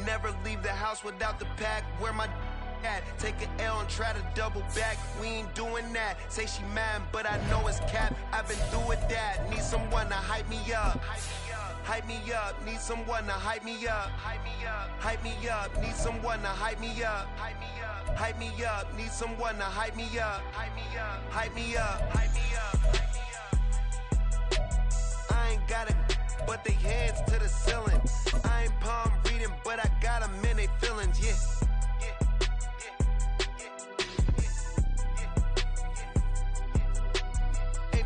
never leave the house without the pack. Where my at? Take an L and try to double back. We ain't doing that. Say she mad, but I know it's cap. I've been through with that. Need someone to hype me up. Hype me up. Need someone to hype me up. Hype me up. Hype me up. Need someone to hype me up. Hype me up. Hype me up. Need someone to hype me up. Hype me up. Hype me up. Hype me up. I ain't got it, but they hands to the ceiling. I ain't palm reading, but I got them in they feelings. Yeah.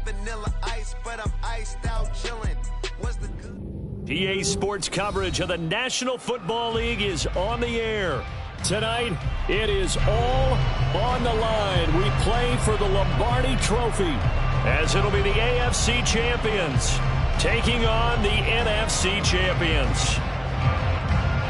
Vanilla ice, but I'm iced out chilling. What's the good? PA Sports coverage of the National Football League is on the air. Tonight, it is all on the line. We play for the Lombardi Trophy, as it'll be the AFC champions taking on the NFC champions.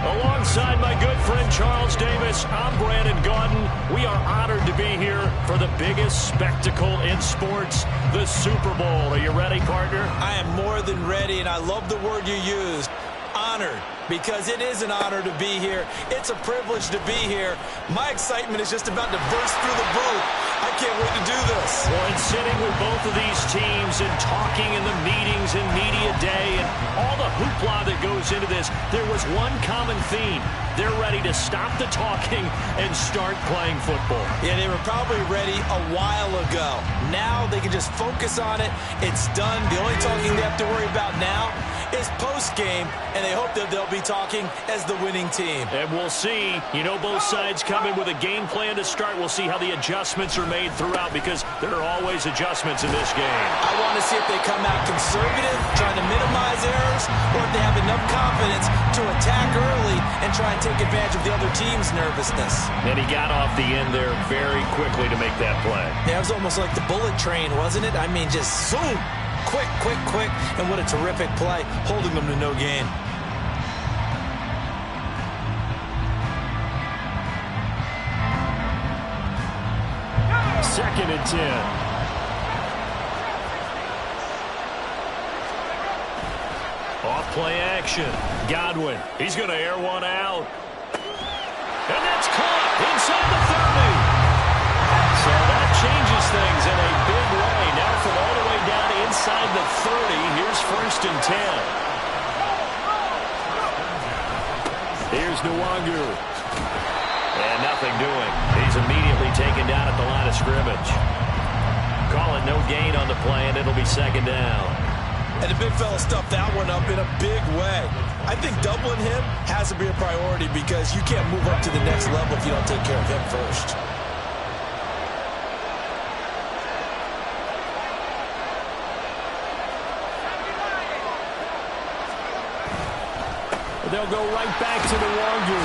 Alongside my good friend Charles Davis, I'm Brandon Gaudin. We are honored to be here for the biggest spectacle in sports, the Super Bowl. Are you ready, partner? I am more than ready, and I love the word you used, honored, because it is an honor to be here. It's a privilege to be here. My excitement is just about to burst through the booth. I can't wait to do this. Well, and sitting with both of these teams and talking in the meetings and media day and all the hoopla that goes into this, there was one common theme. They're ready to stop the talking and start playing football. Yeah, they were probably ready a while ago. Now they can just focus on it. It's done. The only talking they have to worry about now is post-game, and they hope that they'll be talking as the winning team. And we'll see. You know, both sides come in with a game plan to start. We'll see how the adjustments are made throughout, because there are always adjustments in this game. I want to see if they come out conservative, trying to minimize errors, or if they have enough confidence to attack early and try and take advantage of the other team's nervousness. And he got off the end there very quickly to make that play. Yeah, it was almost like the bullet train, wasn't it? I mean, just zoom. Quick, quick, quick, and what a terrific play, holding them to no gain. Second and 10. Off play action. Godwin, he's going to air one out. And that's caught inside the 30. So that changes things in a big way. Now from all the way down inside the 30, here's first and 10. Here's Nwangu. And nothing doing. He's immediately taken down at the line of scrimmage. Call it no gain on the play, and it'll be second down. And the big fella stuffed that one up in a big way. I think doubling him has to be a priority, because you can't move up to the next level if you don't take care of him first. They'll go right back to Nwangu.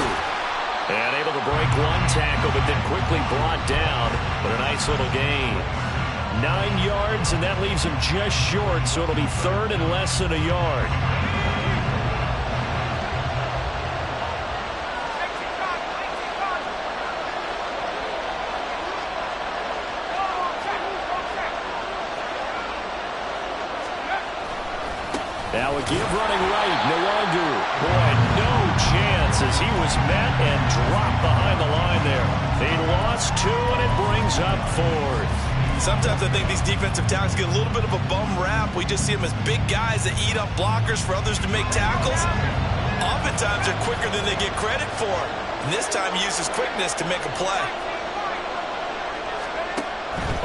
And able to break one tackle, but then quickly brought down. But a nice little gain. 9 yards, and that leaves him just short, so it'll be third and less than a yard. Now a give running right, Nwangu. Boy, no chance as he was met and dropped behind the line there. They lost 2, and it brings up 4th. Sometimes I think these defensive tackles get a little bit of a bum rap. We just see them as big guys that eat up blockers for others to make tackles. Oftentimes they're quicker than they get credit for. And this time he uses quickness to make a play.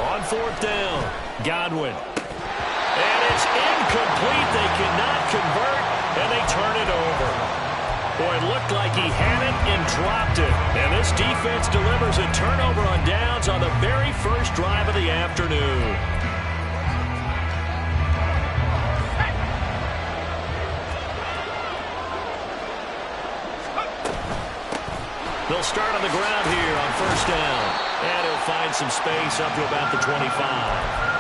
On 4th down, Godwin. And it's incomplete. They cannot convert, and they turn it over. Boy, it looked like he had it and dropped it. And this defense delivers a turnover on downs on the very first drive of the afternoon. They'll start on the ground here on first down. And he'll find some space up to about the 25.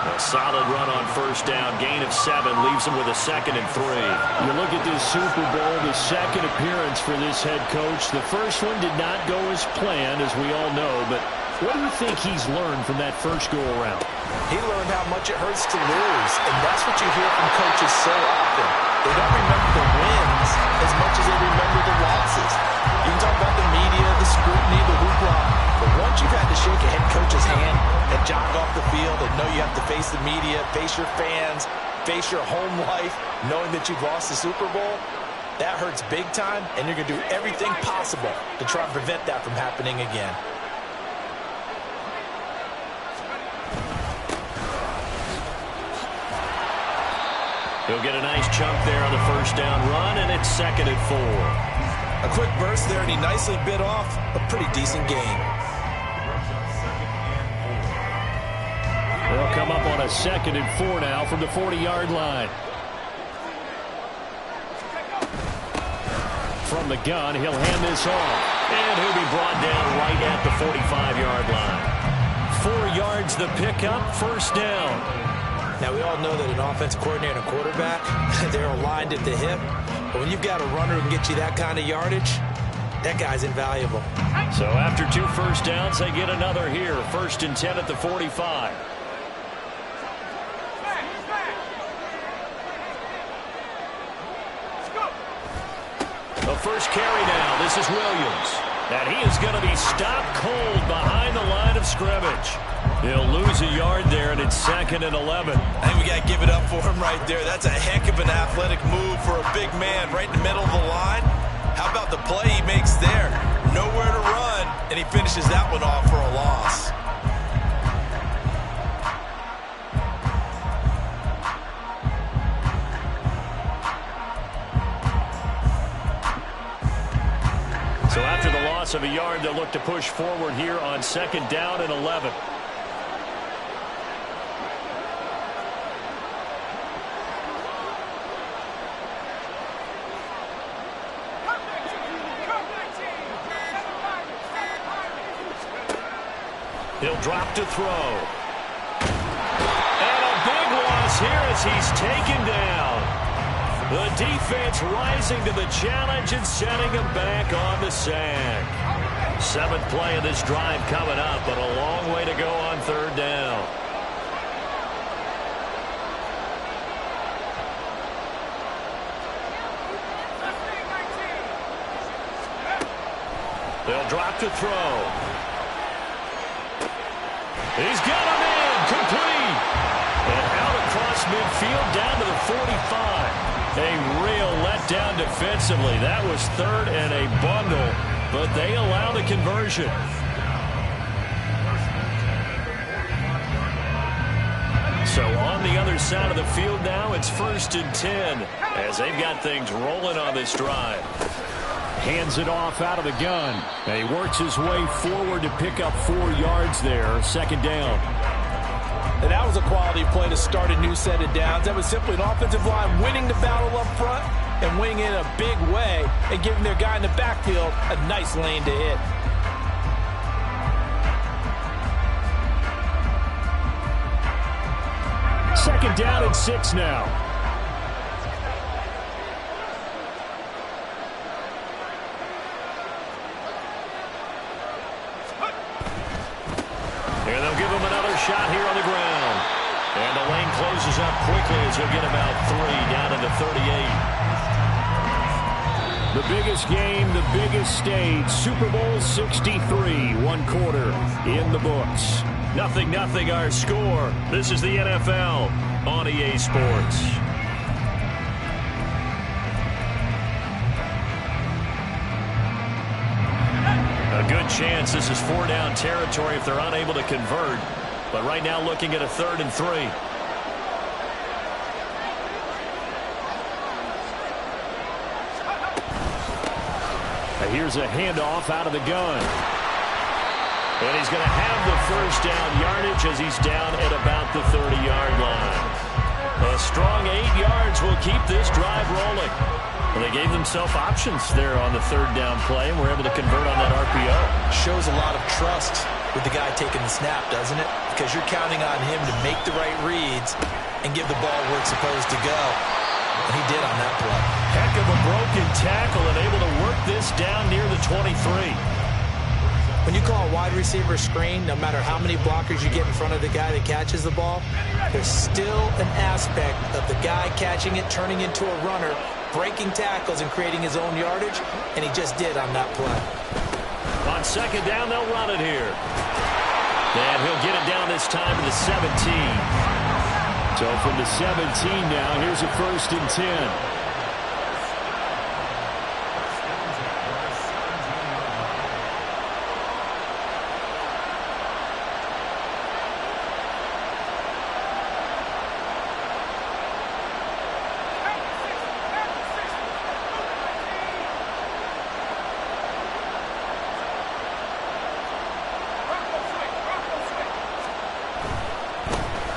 A solid run on first down. Gain of 7 leaves him with a 2nd and 3. You look at this Super Bowl, the second appearance for this head coach. The first one did not go as planned, as we all know, but What do you think he's learned from that first go-around? He learned how much it hurts to lose, and that's what you hear from coaches so often. They don't remember the wins as much as they remember the losses. You can talk about the media, the scrutiny, the hoopla, but once you've had to shake a head coach's hand and jog off the field and know you have to face the media, face your fans, face your home life, knowing that you've lost the Super Bowl, that hurts big time, and you're going to do everything possible to try and prevent that from happening again. He'll get a nice chunk there on the first down run, and it's 2nd and 4. A quick burst there, and he nicely bit off a pretty decent gain. They'll come up on a 2nd and 4 now from the 40-yard line. From the gun, he'll hand this off. And he'll be brought down right at the 45-yard line. 4 yards the pickup, first down. Now, we all know that an offensive coordinator and a quarterback, they're aligned at the hip. But when you've got a runner who can get you that kind of yardage, that guy's invaluable. So after 2 first downs, they get another here. 1st and 10 at the 45. The first carry now. This is Williams. And he is going to be stopped cold behind the line of scrimmage. He'll lose a yard there, and it's 2nd and 11. I think we got to give it up for him right there. That's a heck of an athletic move for a big man right in the middle of the line. How about the play he makes there? Nowhere to run, and he finishes that one off for a loss. So after the loss of a yard, they'll look to push forward here on 2nd down and 11. He'll drop to throw. And a big loss here as he's taken down. The defense rising to the challenge and setting him back on the sack. 7th play of this drive coming up, but a long way to go on 3rd down. They'll drop to throw. He's got him in, complete. And out across midfield down to the 45. A real letdown defensively. That was 3rd and a bundle, but they allow the conversion. So on the other side of the field now, it's 1st and 10 as they've got things rolling on this drive. Hands it off out of the gun. And he works his way forward to pick up 4 yards there. 2nd down. And that was a quality play to start a new set of downs. That was simply an offensive line winning the battle up front and winning in a big way and giving their guy in the backfield a nice lane to hit. Second down and 6 now. And they'll give him another shot here on the ground. And the lane closes up quickly as he'll get about 3 down to the 38. The biggest game, the biggest stage, Super Bowl 63, 1 quarter in the books. 0-0 our score. This is the NFL on EA Sports. A good chance this is 4-down territory if they're unable to convert. But right now looking at a 3rd and 3. And here's a handoff out of the gun. And he's going to have the first down yardage as he's down at about the 30-yard line. A strong 8 yards will keep this drive rolling. Well, they gave themselves options there on the 3rd down play and were able to convert on that RPO. Shows a lot of trust with the guy taking the snap, doesn't it? Because you're counting on him to make the right reads and give the ball where it's supposed to go. And he did on that play. Heck of a broken tackle and able to work this down near the 23. When you call a wide receiver screen, no matter how many blockers you get in front of the guy that catches the ball, there's still an aspect of the guy catching it, turning into a runner, breaking tackles and creating his own yardage, and he just did on that play. On second down, they'll run it here. And he'll get it down this time to the 17. So from the 17 now, here's a 1st and 10.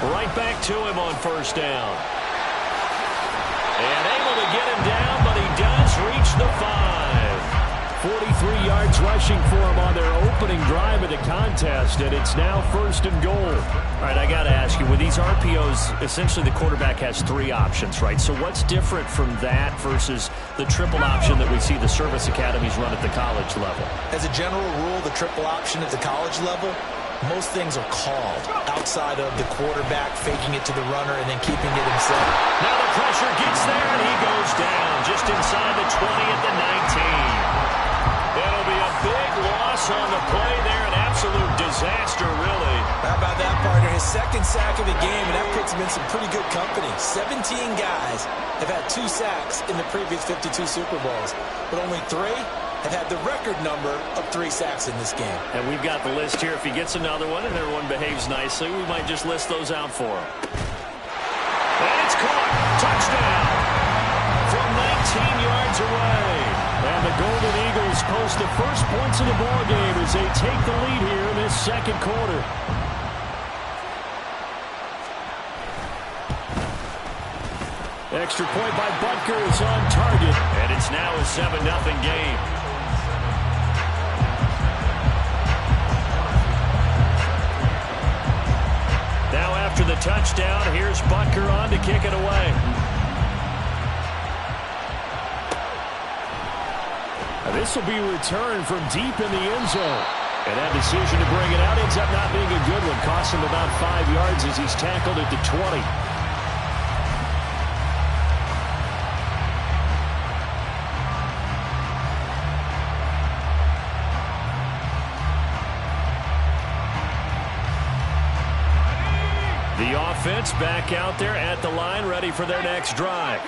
Right back to him on 1st down. And able to get him down, but he does reach the 5. 43 yards rushing for him on their opening drive of the contest, and it's now 1st and goal. All right, I got to ask you, with these RPOs, essentially the quarterback has 3 options, right? So what's different from that versus the triple option that we see the service academies run at the college level? As a general rule, the triple option at the college level, most things are called outside of the quarterback faking it to the runner and then keeping it himself. Now the pressure gets there, and he goes down just inside the 20 at the 19. It'll be a big loss on the play there, an absolute disaster, really. How about that, partner? His 2nd sack of the game, and that puts him in some pretty good company. 17 guys have had 2 sacks in the previous 52 Super Bowls, but only 3 have had the record number of 3 sacks in this game. And we've got the list here. If he gets another one and everyone behaves nicely, we might just list those out for him. And it's caught. Touchdown from 19 yards away. And the Golden Eagles post the first points of the ball game as they take the lead here in this 2nd quarter. Extra point by Butker is on target, and it's now a 7-0 game. Now after the touchdown, here's Butker on to kick it away. And this will be returned from deep in the end zone. And that decision to bring it out ends up not being a good one. Costs him about 5 yards as he's tackled at the 20. The offense back out there at the line, ready for their next drive.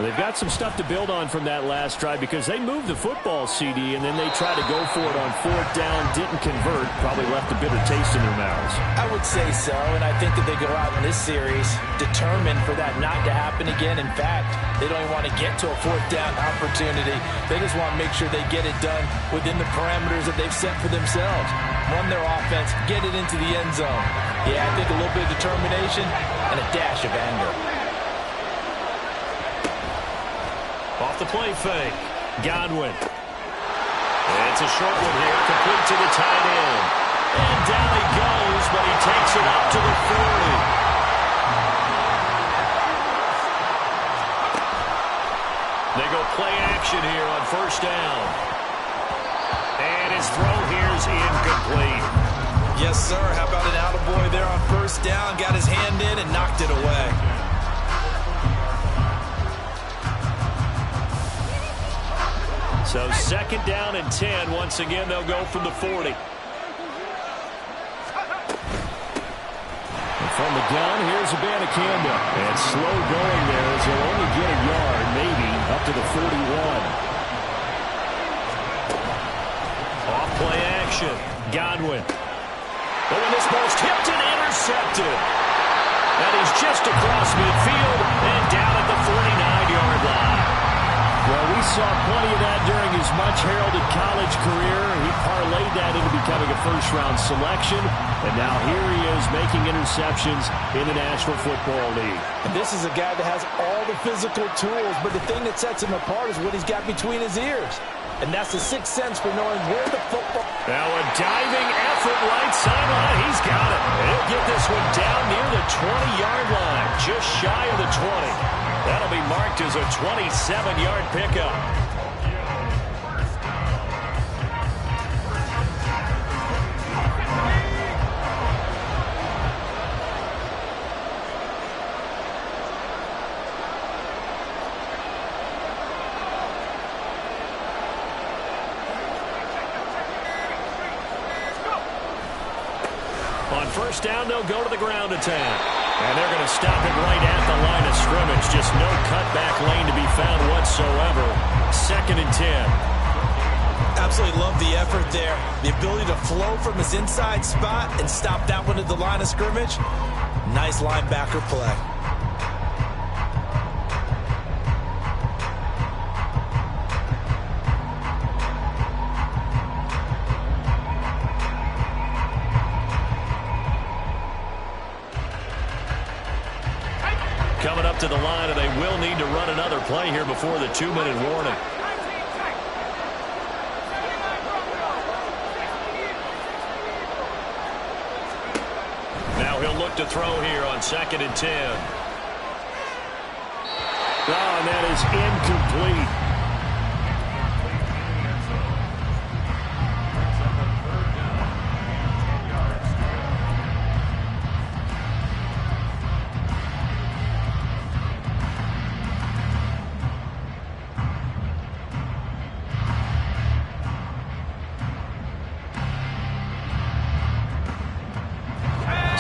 They've got some stuff to build on from that last drive because they moved the football, CD, and then they tried to go for it on 4th down, didn't convert, probably left a bitter taste in their mouths. I would say so, and I think that they go out in this series determined for that not to happen again. In fact, they don't even want to get to a 4th down opportunity. They just want to make sure they get it done within the parameters that they've set for themselves. Run their offense, get it into the end zone. Yeah, I think a little bit of determination and a dash of anger. Off the play fake, Godwin. It's a short one here, complete to the tight end. And down he goes, but he takes it up to the 40. They go play action here on 1st down. And his throw here is incomplete. Yes, sir. How about an attaboy there on 1st down? Got his hand in and knocked it away. So 2nd down and 10. Once again, they'll go from the 40. And from the gun, here's Abanikanda. And slow going there as he'll only get a yard, maybe, up to the 41. Off play action. Godwin. But when this ball's tipped and intercepted. And he's just across midfield and down at the 49-yard line. Well, we saw plenty of that during his much-heralded college career. He parlayed that into becoming a first-round selection. And now here he is making interceptions in the National Football League. And this is a guy that has all the physical tools, but the thing that sets him apart is what he's got between his ears. And that's the sixth sense for knowing where the football... Now a diving effort right sideline. He's got it. He'll get this one down near the 20-yard line, just shy of the 20. That'll be marked as a 27-yard pickup. On first down, they'll go to the ground attack. And they're going to stop it right at the line of scrimmage. Just no cutback lane to be found whatsoever. 2nd and 10. Absolutely love the effort there. The ability to flow from his inside spot and stop that one at the line of scrimmage. Nice linebacker play. Coming up to the line, and they will need to run another play here before the 2-minute warning. Now he'll look to throw here on 2nd and 10. Oh, and that is incomplete.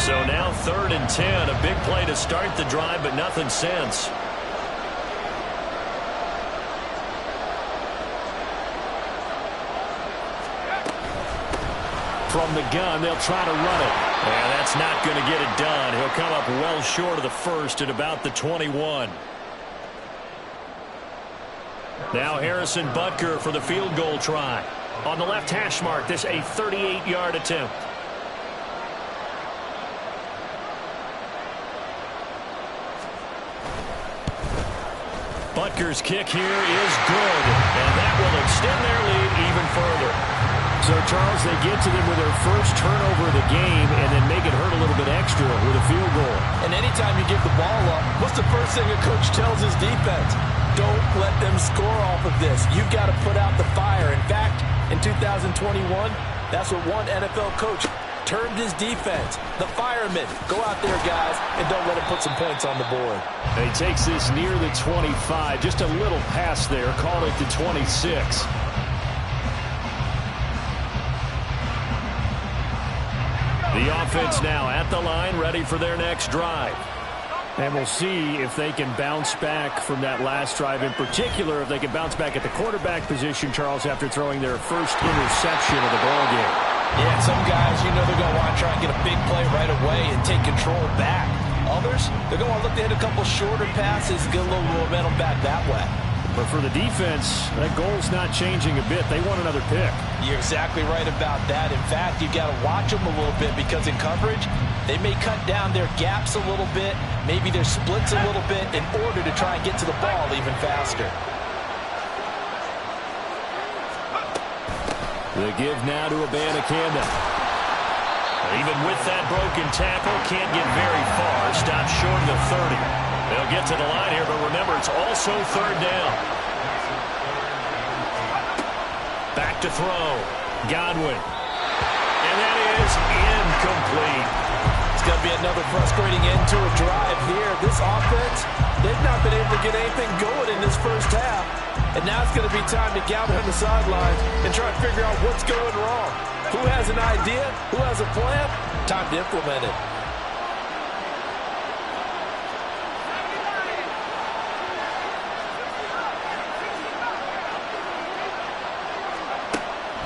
So now 3rd and 10, a big play to start the drive, but nothing since. From the gun, they'll try to run it. And that's not going to get it done. He'll come up well short of the first at about the 21. Now Harrison Butker for the field goal try. On the left hash mark, this a 38-yard attempt. Butker's kick here is good, and that will extend their lead even further. So, Charles, they get to them with their first turnover of the game and then make it hurt a little bit extra with a field goal. And anytime you give the ball up, what's the first thing a coach tells his defense? Don't let them score off of this. You've got to put out the fire. In fact, in 2021, that's what one NFL coach termed his defense, the firemen. Go out there, guys, and don't let him put some points on the board. And he takes this near the 25. Just a little pass there. Call it the 26. The offense now at the line, ready for their next drive. And we'll see if they can bounce back from that last drive. In particular, if they can bounce back at the quarterback position, Charles, after throwing their first interception of the ballgame. Yeah, some guys, you know they're going to want to try and get a big play right away and take control back. Others, they're going to look to hit a couple shorter passes, get a little momentum back that way. But for the defense, that goal's not changing a bit. They want another pick. You're exactly right about that. In fact, you've got to watch them a little bit because in coverage, they may cut down their gaps a little bit, maybe their splits a little bit in order to try and get to the ball even faster. The give now to Abanikanda. Even with that broken tackle, can't get very far. Stops short of the 30. They'll get to the line here, but remember, it's also 3rd down. Back to throw. Godwin. And that is incomplete. It's going to be another frustrating end to a drive here. This offense, they've not been able to get anything going in this first half. And now it's going to be time to gather on the sidelines and try to figure out what's going wrong. Who has an idea? Who has a plan? Time to implement it.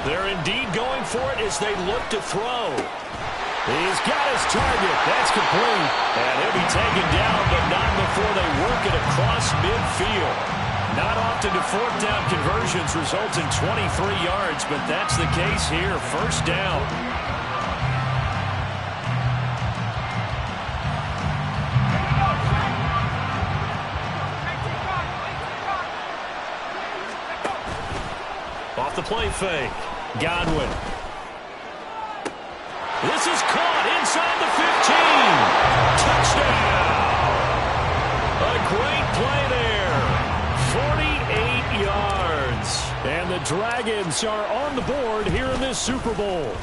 They're indeed going for it as they look to throw. He's got his target. That's complete. And he'll be taken down, but not before they work it across midfield. Not often do 4th down conversions result in 23 yards, but that's the case here. 1st down. Off the play fake. Godwin. This is caught inside the 15. Touchdown. A great play there. 48 yards. And the Dragons are on the board here in this Super Bowl.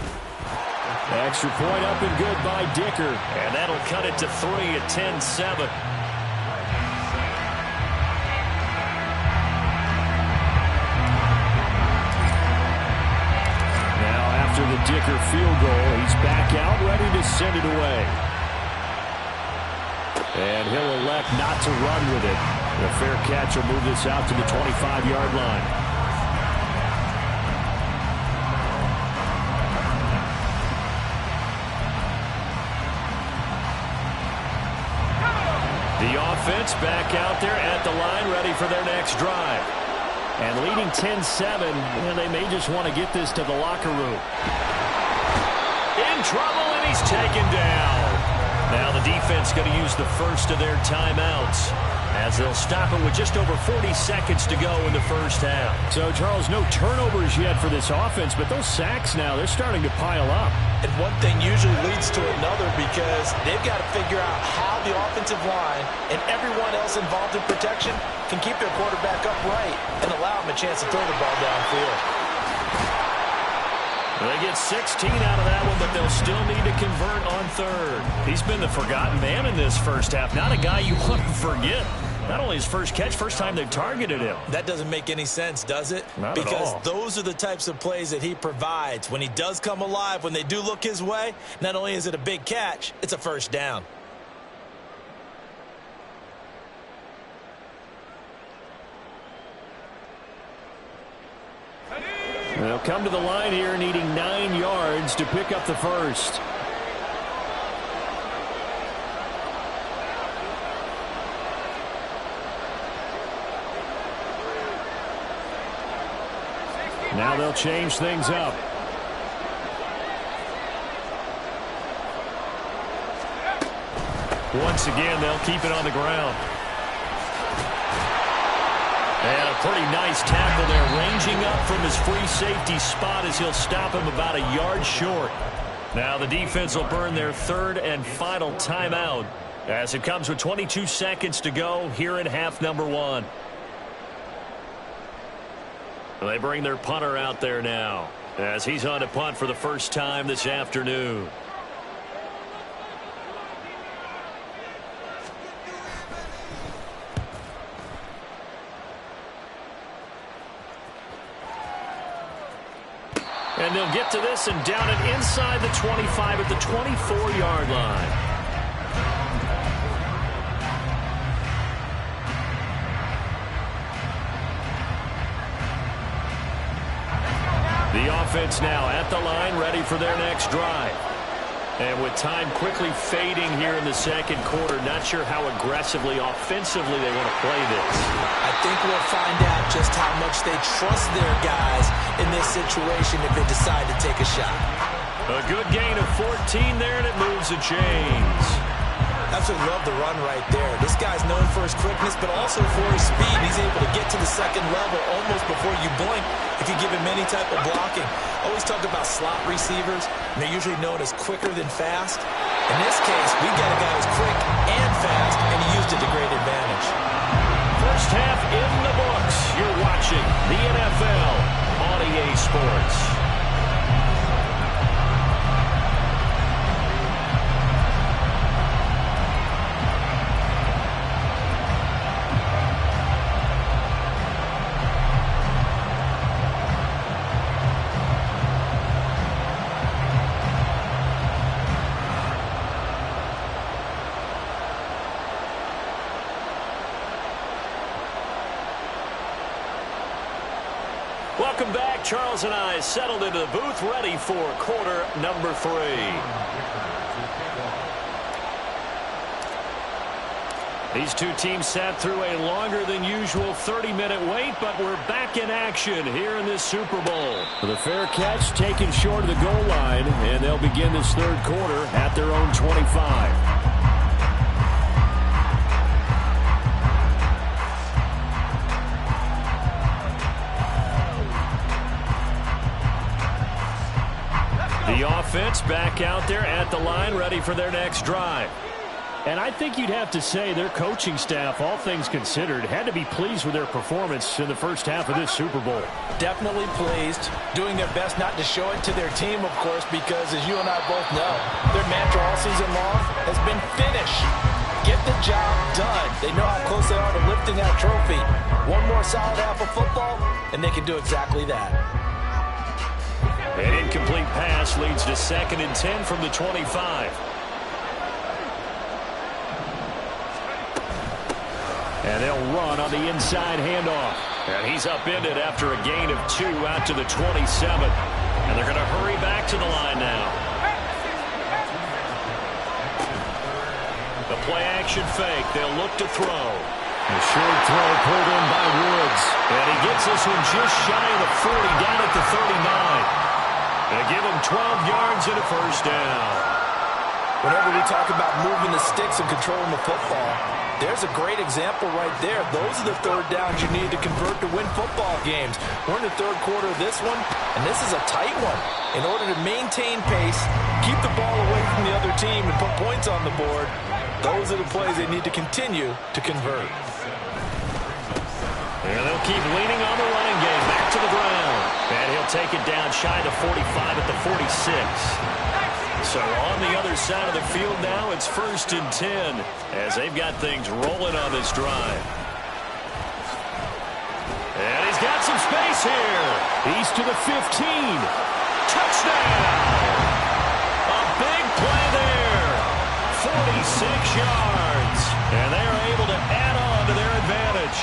Extra point up and good by Dicker. And that'll cut it to 3 at 10-7. after the Dicker field goal. He's back out, ready to send it away. And he'll elect not to run with it. A fair catch will move this out to the 25-yard line. The offense back out there at the line, ready for their next drive. And leading 10-7, and they may just want to get this to the locker room. In trouble, and he's taken down. Now the defense going to use the first of their timeouts as they'll stop it with just over 40 seconds to go in the first half. So, Charles, no turnovers yet for this offense, but those sacks now, they're starting to pile up. And one thing usually leads to another because they've got to figure out how the offensive line and everyone else involved in protection can keep their quarterback upright and allow him a chance to throw the ball downfield. They get 16 out of that one, but they'll still need to convert on third. He's been the forgotten man in this first half. Not a guy you want to forget. Not only his first catch, first time they've targeted him. That doesn't make any sense, does it? Not at all. Because those are the types of plays that he provides. When he does come alive, when they do look his way, not only is it a big catch, it's a first down. They'll come to the line here needing 9 yards to pick up the first. Now they'll change things up. Once again, they'll keep it on the ground. And a pretty nice tackle there, ranging up from his free safety spot as he'll stop him about a yard short. Now the defense will burn their third and final timeout as it comes with 22 seconds to go here in half number one. They bring their punter out there now as he's on to punt for the first time this afternoon. And they'll get to this and down it inside the 25 at the 24-yard line. The offense now at the line, ready for their next drive. And with time quickly fading here in the second quarter, not sure how aggressively, offensively they want to play this. I think we'll find out just how much they trust their guys in this situation if they decide to take a shot. A good gain of 14 there, and it moves the chains. Absolutely love the run right there. This guy's known for his quickness, but also for his speed. He's able to get to the second level almost before you blink if you give him any type of blocking. Always talk about slot receivers, and they're usually known as quicker than fast. In this case, we got a guy who's quick and fast, and he used it to great advantage. First half in the books. You're watching the NFL on EA Sports. Welcome back. Charles and I settled into the booth, ready for quarter number 3. These two teams sat through a longer than usual 30-minute wait, but we're back in action here in this Super Bowl. The fair catch taken short of the goal line, and they'll begin this third quarter at their own 25. The offense back out there at the line, ready for their next drive. And I think you'd have to say their coaching staff, all things considered, had to be pleased with their performance in the first half of this Super Bowl. Definitely pleased, doing their best not to show it to their team, of course, because as you and I both know, their mantra all season long has been finish. Get the job done. They know how close they are to lifting that trophy. One more solid half of football, and they can do exactly that. An incomplete pass leads to 2nd and 10 from the 25. And they'll run on the inside handoff. And he's upended after a gain of 2 out to the 27. And they're going to hurry back to the line now. The play-action fake. They'll look to throw. A short throw pulled in by Woods. And he gets this one just shy of the 40, down at the 39. They give him 12 yards and a first down. Whenever we talk about moving the sticks and controlling the football, there's a great example right there. Those are the third downs you need to convert to win football games. We're in the third quarter of this one, and this is a tight one. In order to maintain pace, keep the ball away from the other team, and put points on the board, those are the plays they need to continue to convert. And they'll keep leaning on the running game. Back to the ground. And he'll take it down shy of the 45 at the 46. So on the other side of the field now, it's 1st and 10 as they've got things rolling on this drive. And he's got some space here. He's to the 15. Touchdown! A big play there. 46 yards. And they're able to add on to their advantage.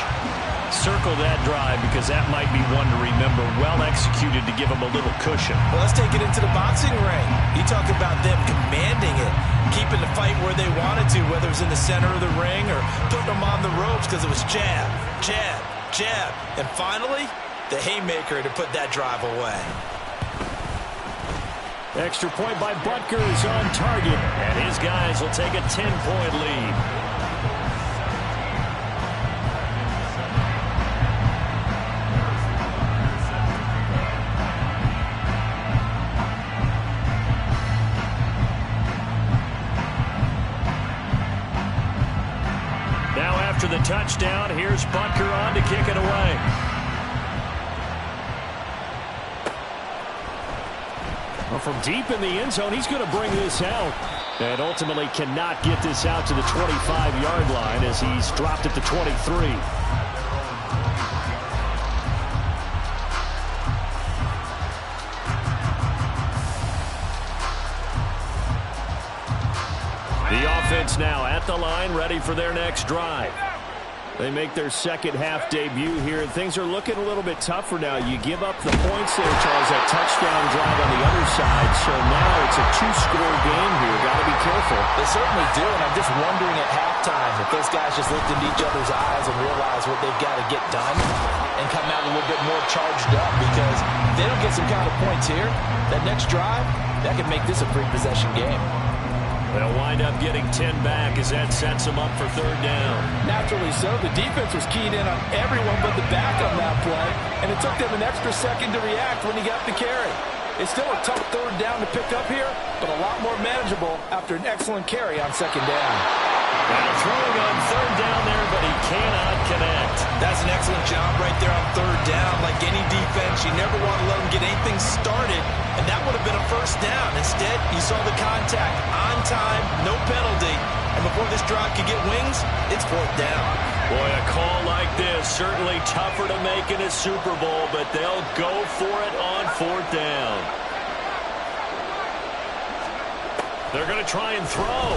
Circle that drive because that might be one to remember. Well executed to give them a little cushion. Well, let's take it into the boxing ring. You talk about them commanding it, keeping the fight where they wanted to, whether it was in the center of the ring or putting them on the ropes because it was jab, jab, jab. And finally, the haymaker to put that drive away. Extra point by Butker is on target, and his guys will take a 10-point lead. After the touchdown, here's Butker on to kick it away. Well, from deep in the end zone, he's going to bring this out. And ultimately cannot get this out to the 25-yard line as he's dropped at the 23. The offense now at the line, ready for their next drive. They make their second half debut here, and things are looking a little bit tougher now. You give up the points there, Charles, that touchdown drive on the other side. So now it's a 2-score game here. Got to be careful. They certainly do, and I'm just wondering at halftime if those guys just looked into each other's eyes and realize what they've got to get done and come out a little bit more charged up, because if they don't get some kind of points here, that next drive, that could make this a free-possession game. They'll wind up getting 10 back as that sets them up for third down. Naturally so. The defense was keyed in on everyone but the back on that play, and it took them an extra second to react when he got the carry. It's still a tough third down to pick up here, but a lot more manageable after an excellent carry on second down. Now throwing on third down there, but he cannot connect. That's an excellent job right there on third down. Like any defense, you never want to let them get anything started, and that would have been a first down. Instead, you saw the contact on time, no penalty, and before this drive could get wings, it's fourth down. Boy, a call like this, certainly tougher to make in a Super Bowl, but they'll go for it on fourth down. They're going to try and throw.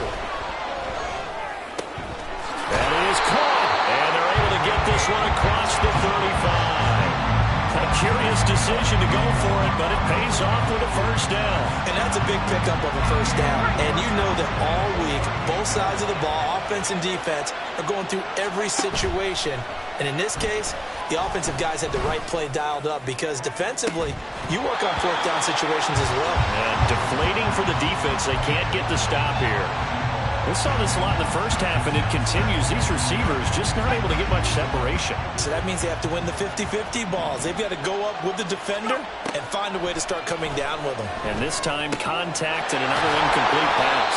That is caught, and they're able to get this one across the 35. A curious decision to go for it, but it pays off with a first down. And that's a big pickup of a first down. And you know that all week, both sides of the ball, offense and defense, are going through every situation. And in this case, the offensive guys had the right play dialed up, because defensively, you work on fourth down situations as well. And deflating for the defense. They can't get the stop here. We saw this a lot in the first half, and it continues. These receivers just not able to get much separation. So that means they have to win the 50-50 balls. They've got to go up with the defender and find a way to start coming down with them. And this time, contact and another incomplete pass.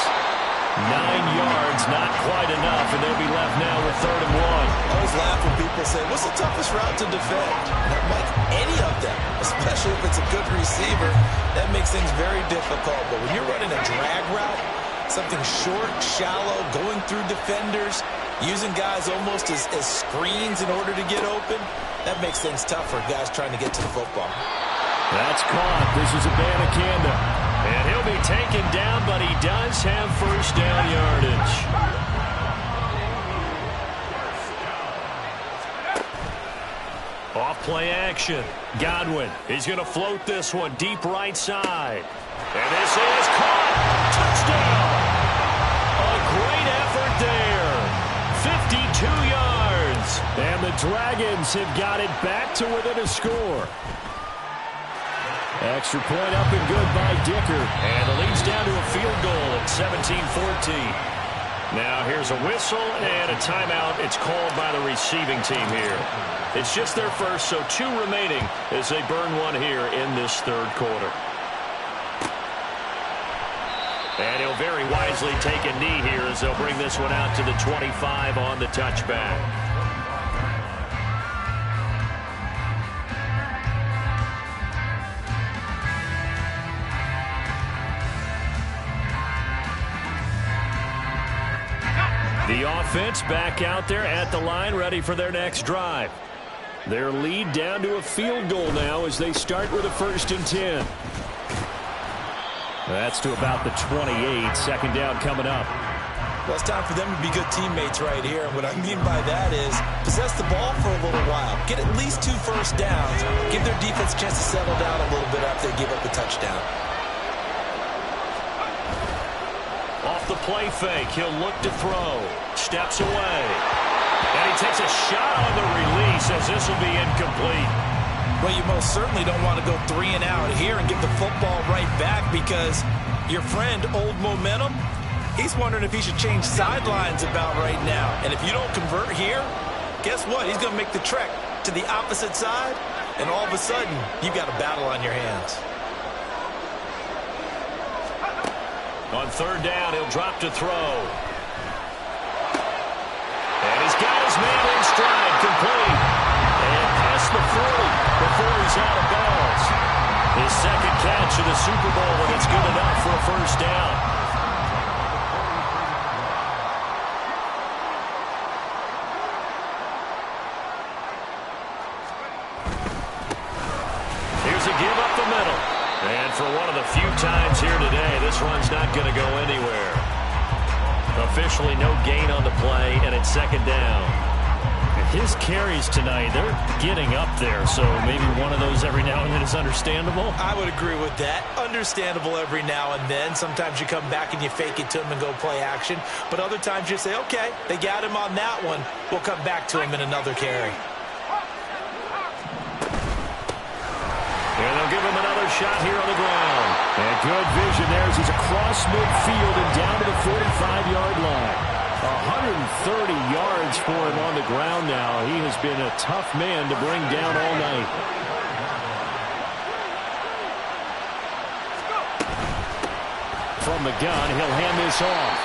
9 yards, not quite enough, and they'll be left now with 3rd and 1. I always laugh when people say, what's the toughest route to defend? And I'm like, any of them, especially if it's a good receiver, that makes things very difficult. But when you're running a drag route, something short, shallow, going through defenders, using guys almost as screens in order to get open, that makes things tough for guys trying to get to the football. That's caught. This is Abanikanda. And he'll be taken down, but he does have first down yardage. Off play action. Godwin. He's going to float this one deep right side. And this is caught. Touchdown. A great effort there. 52 yards. And the Dragons have got it back to within a score. Extra point up and good by Dicker. And the lead's down to a field goal at 17-14. Now here's a whistle and a timeout. It's called by the receiving team here. It's just their first, so 2 remaining as they burn one here in this third quarter. And he'll very wisely take a knee here as they'll bring this one out to the 25 on the touchback. The offense back out there at the line, ready for their next drive. Their lead down to a field goal now as they start with a 1st and 10. That's to about the 28. Second down coming up. Well, it's time for them to be good teammates right here. And what I mean by that is possess the ball for a little while. Get at least 2 first downs. Give their defense a chance to settle down a little bit after they give up the touchdown. Off the play fake, he'll look to throw. Steps away. And he takes a shot on the release as this will be incomplete. Well, you most certainly don't want to go 3 and out here and give the football right back because your friend, Old Momentum, he's wondering if he should change sidelines about right now. And if you don't convert here, guess what? He's going to make the trek to the opposite side, and all of a sudden, you've got a battle on your hands. On third down, he'll drop to throw. And he's got his man in stride, complete. And past the 40 before he's out of bounds. His second catch of the Super Bowl, and it's good enough for a first down. Here's a give up the middle. And for one of the few times here today, this run's not going to go anywhere. Officially no gain on the play, and it's second down. His carries tonight, they're getting up there, so maybe one of those every now and then is understandable. I would agree with that. Understandable every now and then. Sometimes you come back and you fake it to him and go play action. But other times you say, okay, they got him on that one. We'll come back to him in another carry. And they'll give him another shot here on the ground. And good vision there as he's across midfield and down to the 45-yard line. 130 yards for him on the ground now. He has been a tough man to bring down all night. From the gun, he'll hand this off.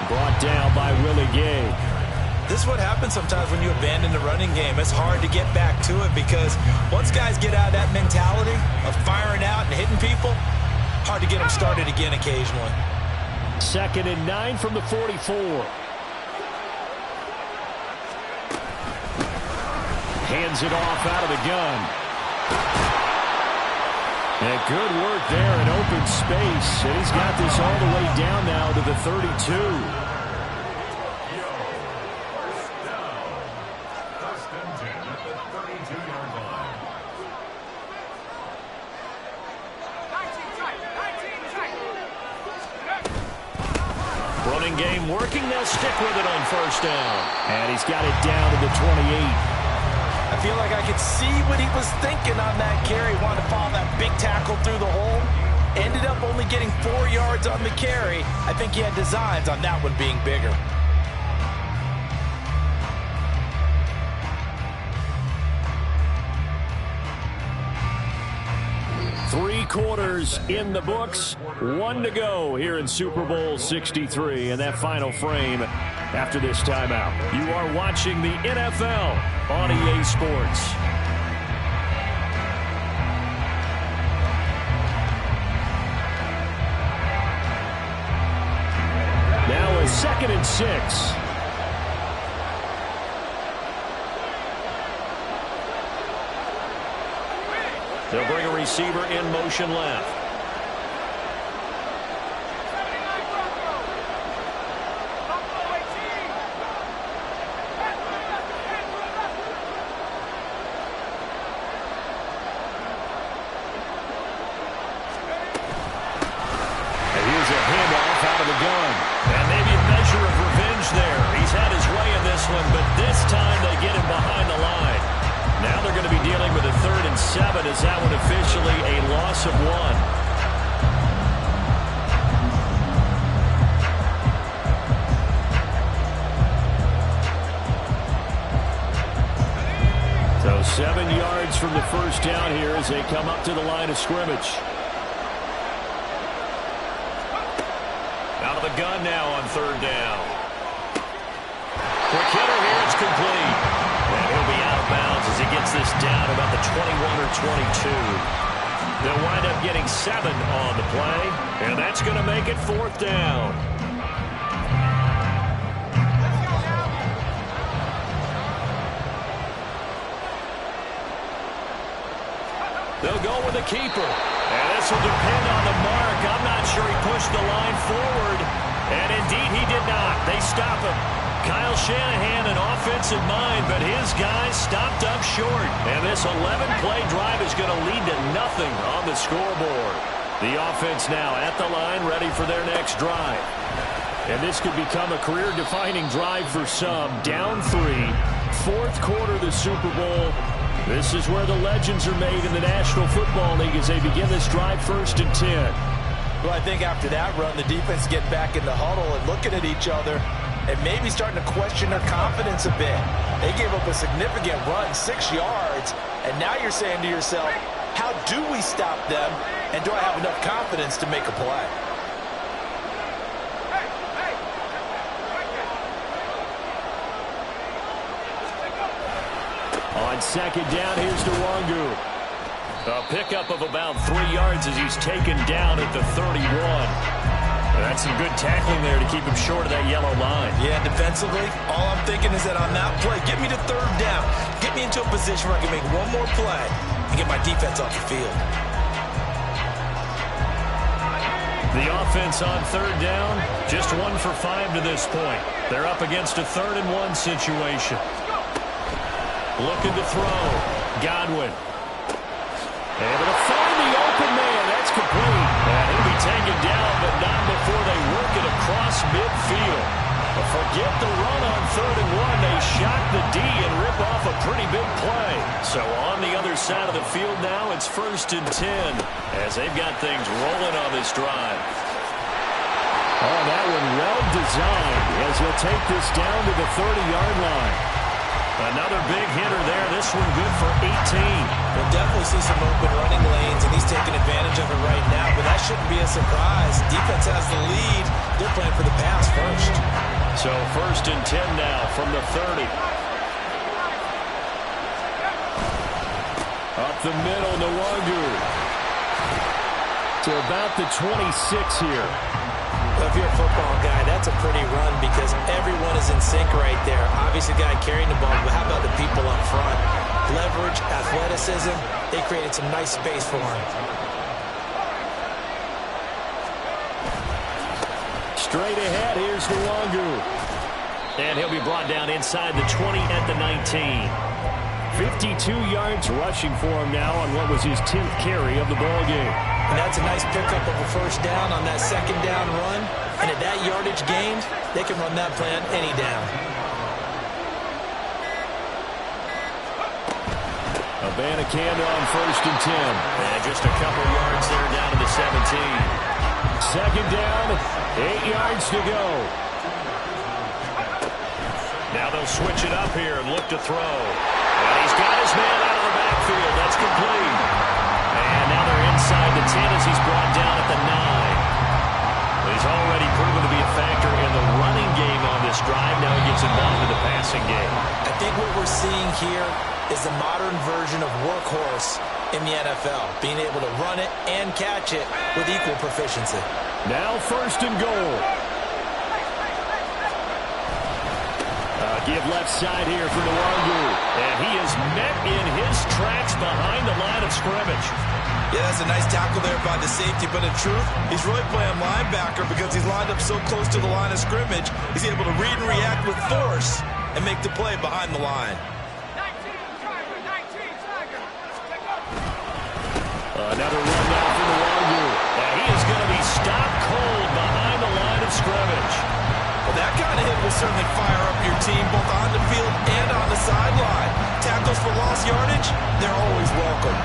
Brought down by Willie Gay. This is what happens sometimes when you abandon the running game. It's hard to get back to it because once guys get out of that mentality of firing out and hitting people, hard to get them started again occasionally. 2nd and 9 from the 44. Hands it off out of the gun. And good work there in open space. And he's got this all the way down now to the 32. Running game working. They'll stick with it on first down. And he's got it down to the 28. I feel like I could see what he was thinking on that carry. Wanted to follow that big tackle through the hole. Ended up only getting 4 yards on the carry. I think he had designs on that one being bigger. Three quarters in the books. 1 to go here in Super Bowl 63. And that final frame after this timeout. You are watching the NFL on EA Sports. Now a 2nd and 6. They'll bring a receiver in motion left. And here's a handoff out of the gun. And maybe a measure of revenge there. He's had his way in this one, but this time they get him behind the line. Now they're going to be dealing with a 3rd and 7 as that one officially a loss of 1. So 7 yards from the first down here as they come up to the line of scrimmage. Out of the gun now on 3rd down. Quick hitter here, it's complete. And he'll be out of bounds as he gets this down about the 21 or 22. They'll wind up getting 7 on the play, and that's going to make it 4th down. They'll go with a keeper. And this will depend on the mark. I'm not sure he pushed the line forward. And indeed he did not. They stop him. Kyle Shanahan, an offensive mind, but his guys stopped up short. And this 11-play drive is going to lead to nothing on the scoreboard. The offense now at the line, ready for their next drive. And this could become a career-defining drive for some. Down 3, 4th quarter of the Super Bowl. This is where the legends are made in the National Football League as they begin this drive 1st and 10. Well, I think after that run, the defense get back in the huddle and looking at each other and maybe starting to question their confidence a bit. They gave up a significant run, 6 yards, and now you're saying to yourself, how do we stop them, and do I have enough confidence to make a play? On 2nd down, here's Nwangu. A pickup of about 3 yards as he's taken down at the 31. That's some good tackling there to keep him short of that yellow line. Yeah, defensively, all I'm thinking is that on that play, get me to 3rd down. Get me into a position where I can make one more play and get my defense off the field. The offense on 3rd down, just 1 for 5 to this point. They're up against a 3rd and 1 situation. Looking to throw. Godwin. Able to find the open man. That's complete. And he'll be taken down, but not before they work it across midfield. But forget the run on 3rd and 1. They shock the D and rip off a pretty big play. So on the other side of the field now, it's 1st and 10 as they've got things rolling on this drive. Oh, that one well designed as he'll take this down to the 30-yard line. Another big hitter there. This one good for 18. We'll definitely see some open running lanes, and he's taking advantage of it right now, but that shouldn't be a surprise. Defense has the lead. They're playing for the pass first. So 1st and 10 now from the 30. Up the middle, Nwangu. To about the 26 here. If you're a football guy, that's a pretty run because everyone is in sync right there. Obviously, the guy carrying the ball, but how about the people up front? Leverage, athleticism, they created some nice space for him. Straight ahead, here's Nwangu. And he'll be brought down inside the 20 at the 19. 52 yards rushing for him now on what was his 10th carry of the ball game. And that's a nice pickup of a first down on that 2nd down run. And at that yardage gained, they can run that play on any down. Abanikanda on 1st and 10. And just a couple yards there down to the 17. 2nd down, 8 yards to go. Now they'll switch it up here and look to throw. And he's got his man out of the backfield. That's complete. And now they're inside the 10 as he's brought down at the 9. He's already proven to be a factor in the running game on this drive. Now he gets involved in the passing game. I think what we're seeing here is the modern version of workhorse in the NFL, being able to run it and catch it with equal proficiency. Now 1st and goal. give left side here for Nwangu. And he is met in his tracks behind the line of scrimmage. Yeah, that's a nice tackle there by the safety, but in truth, he's really playing linebacker because he's lined up so close to the line of scrimmage. He's able to read and react with force and make the play behind the line. Another run now for Nwangu. And he is going to be stopped cold behind the line of scrimmage. Well, that kind of hit will certainly fire up your team both on the field and on the sideline. Tackles for lost yardage, they're always welcome.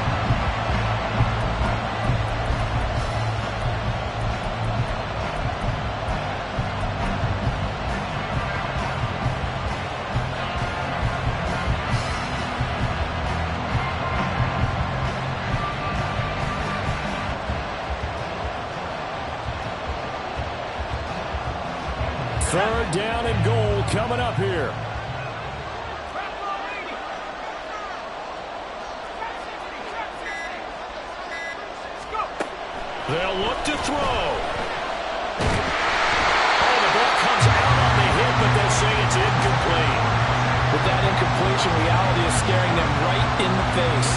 Third down and goal coming up here. They'll look to throw. Oh, the ball comes out on the hit, but they'll say it's incomplete. With that incompletion, reality is staring them right in the face.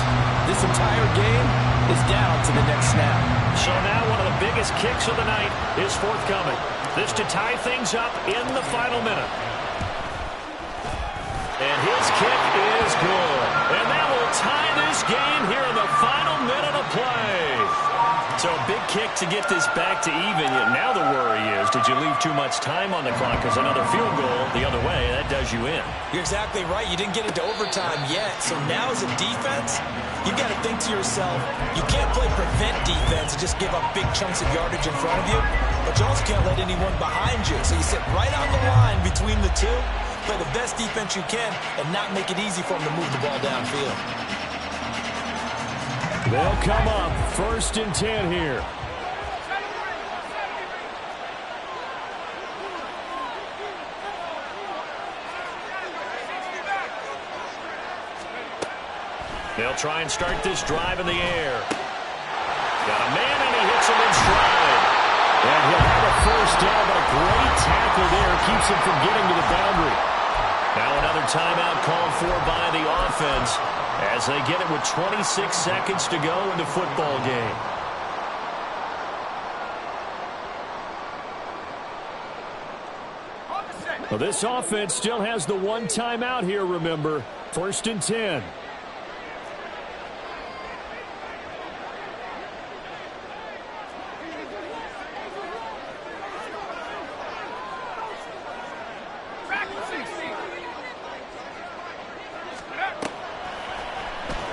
This entire game is down to the next snap. So now one of the biggest kicks of the night is forthcoming. This to tie things up in the final minute. And his kick is good. And that will tie this game here in the final minute of play. So a big kick to get this back to even. Now the worry is, did you leave too much time on the clock? Because another field goal the other way, that does you in. You're exactly right. You didn't get into overtime yet. So now as a defense, you've got to think to yourself, you can't play prevent defense and just give up big chunks of yardage in front of you. But you also can't let anyone behind you. So you sit right on the line between the two, play the best defense you can, and not make it easy for them to move the ball downfield. They'll come up 1st and 10 here. They'll try and start this drive in the air. Got a man, and he hits him in stride. And he'll have a first down, but a great tackle there keeps him from getting to the boundary. Now another timeout called for by the offense as they get it with 26 seconds to go in the football game. Well, this offense still has the one timeout here, remember. 1st and 10.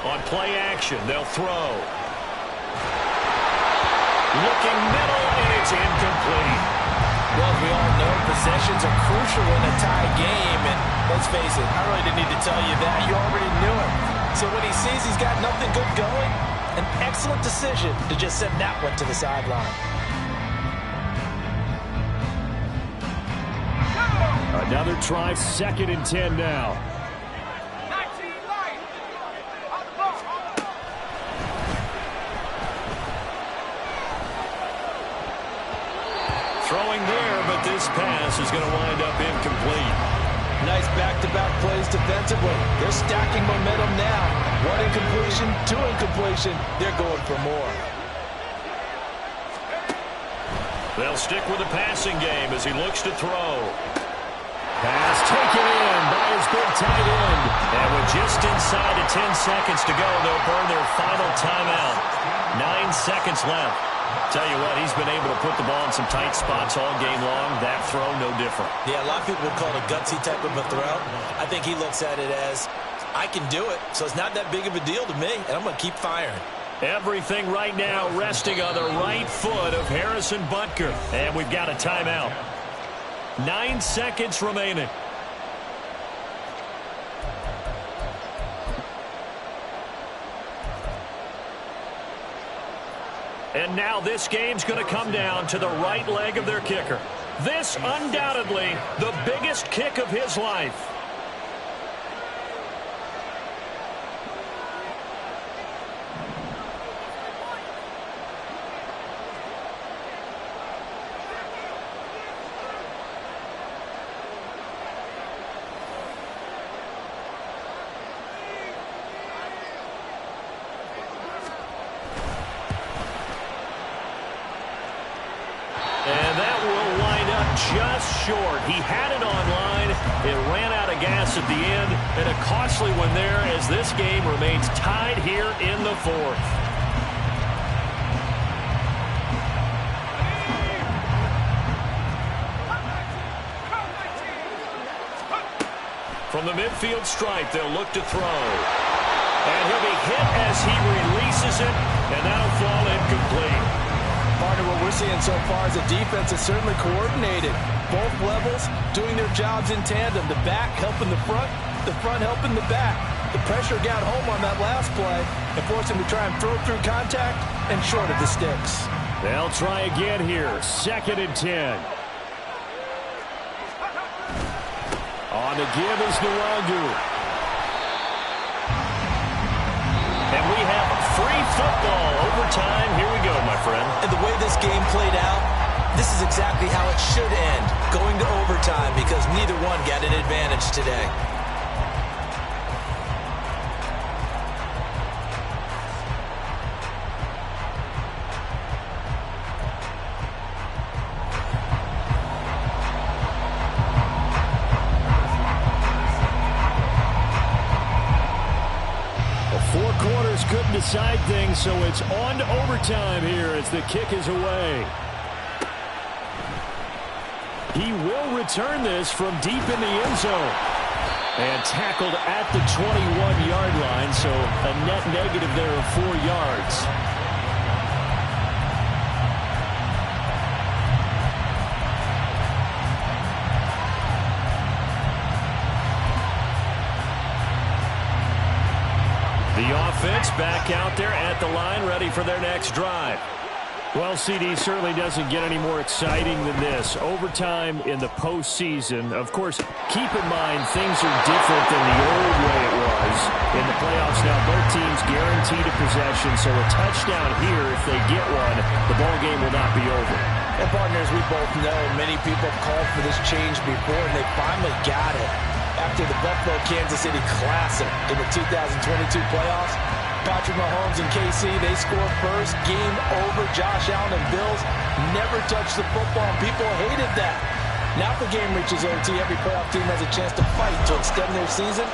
On play action, they'll throw. Looking middle, and it's incomplete. Well, as we all know, possessions are crucial in a tie game. And let's face it, I really didn't need to tell you that. You already knew it. So when he sees he's got nothing good going, an excellent decision to just send that one to the sideline. Another try, 2nd and 10 now. Throwing there, but this pass is going to wind up incomplete. Nice back-to-back plays defensively. They're stacking momentum now. One incompletion, two incompletion. They're going for more. They'll stick with the passing game as he looks to throw. Pass taken in by his big tight end. And with just inside of 10 seconds to go, they'll burn their final timeout. 9 seconds left. Tell you what, he's been able to put the ball in some tight spots all game long. That throw, no different. Yeah, a lot of people would call it a gutsy type of a throw. I think he looks at it as, I can do it, so it's not that big of a deal to me, and I'm going to keep firing. Everything right now resting on the right foot of Harrison Butker. And we've got a timeout. 9 seconds remaining. And now this game's going to come down to the right leg of their kicker. This undoubtedly the biggest kick of his life. just short. He had it on line. It ran out of gas at the end, and a costly one there as this game remains tied here in the fourth. From the midfield stripe, they'll look to throw. And he'll be hit as he releases it, and that'll fall incomplete. Partner, what we're seeing so far is a defense that's certainly coordinated. Both levels doing their jobs in tandem. The back helping the front helping the back. The pressure got home on that last play and forced him to try and throw through contact and short of the sticks. They'll try again here. 2nd and 10. On the give is Nwangu. And we have free football overtime. Here we go, my friend. And the way this game played out, this is exactly how it should end, going to overtime, because neither one got an advantage today. Couldn't decide things, so it's on to overtime here as the kick is away. He will return this from deep in the end zone. And tackled at the 21-yard line, so a net negative there of 4 yards. The offense back out there at the line, ready for their next drive. Well, CD certainly doesn't get any more exciting than this. Overtime in the postseason. Of course, keep in mind things are different than the old way it was. In the playoffs now, both teams guaranteed a possession, so a touchdown here, if they get one, the ball game will not be over. And partners, we both know many people have called for this change before, and they finally got it. After the Buffalo-Kansas City Classic in the 2022 playoffs, Patrick Mahomes and KC, they scored first. Game over. Josh Allen and Bills never touched the football, and people hated that. Now if the game reaches OT, every playoff team has a chance to fight to extend their season.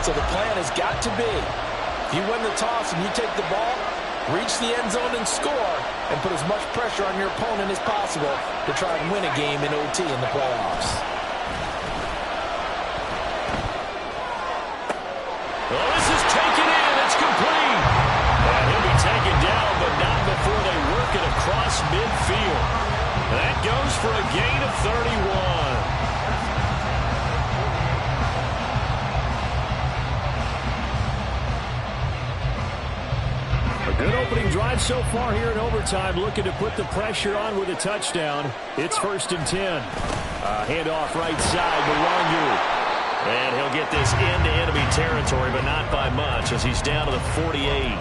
So the plan has got to be, if you win the toss and you take the ball, reach the end zone and score, and put as much pressure on your opponent as possible to try and win a game in OT in the playoffs. Well, this is taken in. It's complete. And he'll be taken down, but not before they work it across midfield. That goes for a gain of 31. A good opening drive so far here in overtime, looking to put the pressure on with a touchdown. It's 1st and 10. Handoff right side to Nwangu. And he'll get this into enemy territory, but not by much as he's down to the 48.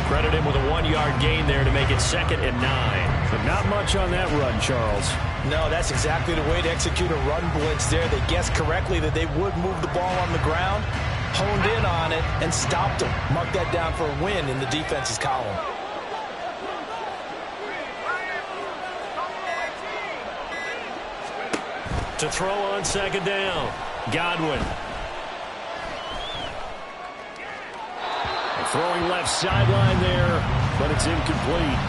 Credit him with a 1-yard gain there to make it 2nd and 9. But not much on that run, Charles. No, that's exactly the way to execute a run blitz there. They guessed correctly that they would move the ball on the ground, honed in on it, and stopped them. Mark that down for a win in the defense's column. To throw on 2nd down. Godwin. Throwing left sideline there, but it's incomplete.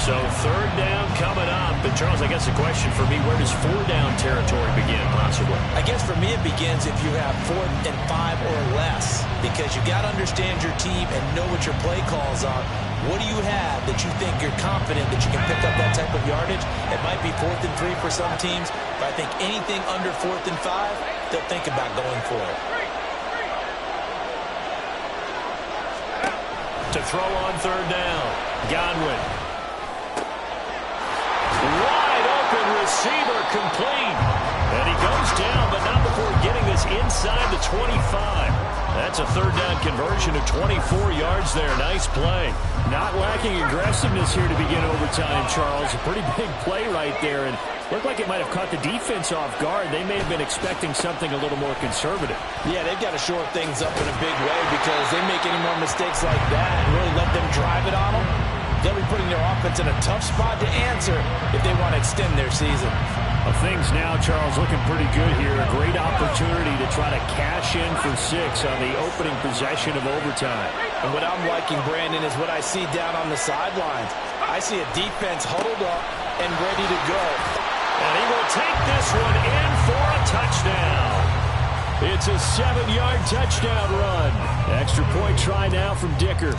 So 3rd down coming up. But Charles, I guess the question for me, where does 4 down territory begin possibly? I guess for me it begins if you have 4th and 5 or less, because you got to understand your team and know what your play calls are. What do you have that you think you're confident that you can pick up that type of yardage? It might be 4th and 3 for some teams, but I think anything under 4th and 5, they'll think about going for it. To throw on 3rd down, Godwin. Wide open receiver, complete. And he goes down, but not before getting this inside the 25. That's a 3rd down conversion of 24 yards there. Nice play. Not lacking aggressiveness here to begin overtime, Charles. A pretty big play right there, and looked like it might have caught the defense off guard. They may have been expecting something a little more conservative. Yeah, they've got to shore things up in a big way, because they make any more mistakes like that and really let them drive it on them, they'll be putting their offense in a tough spot to answer if they want to extend their season. Well, things now, Charles, looking pretty good here. A great opportunity to try to cash in for 6 on the opening possession of overtime. And what I'm liking, Brandon, is what I see down on the sidelines. I see a defense huddled up and ready to go. And he will take this one in for a touchdown. It's a 7-yard touchdown run. Extra point try now from Dicker.